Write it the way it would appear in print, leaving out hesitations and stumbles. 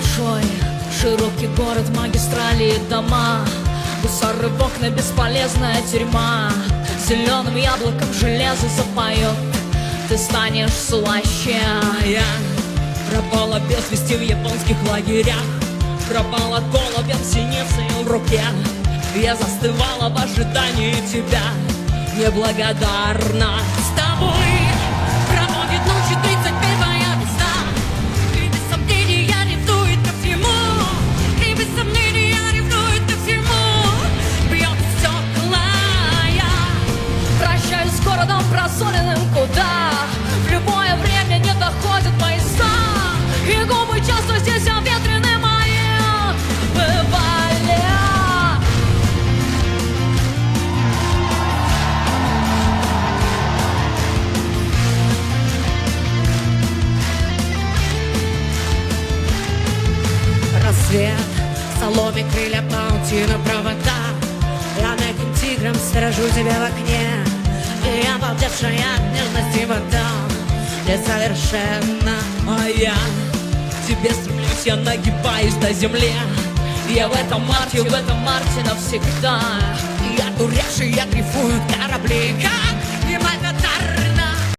большой, широкий город, магистрали и дома, гусары в окна, бесполезная тюрьма. Зеленым яблоком железо запоет, ты станешь слаще. Я пропала без вести в японских лагерях, пропала голубем синицей в руке. Я застывала в ожидании тебя, неблагодарна. С тобой проводит ночи 31-я весна, и без сомнения ревнует ко всему, и без сомнения ревнует ко всему. Бьет стекла, я прощаюсь с городом просоленным, куда в любое время не доходят поезда, и губы часто здесь обветрены мои бывали. Рассвет, соломе, крылья, паутина, провода. Я мягким тигром сторожу тебя в окне, и я, обалдевшая от нежности потом, несовершенна. А я к тебе стремлюсь, я нагибаюсь до земли. Я в этом марте навсегда. Я туревший, я дрейфуют корабли, как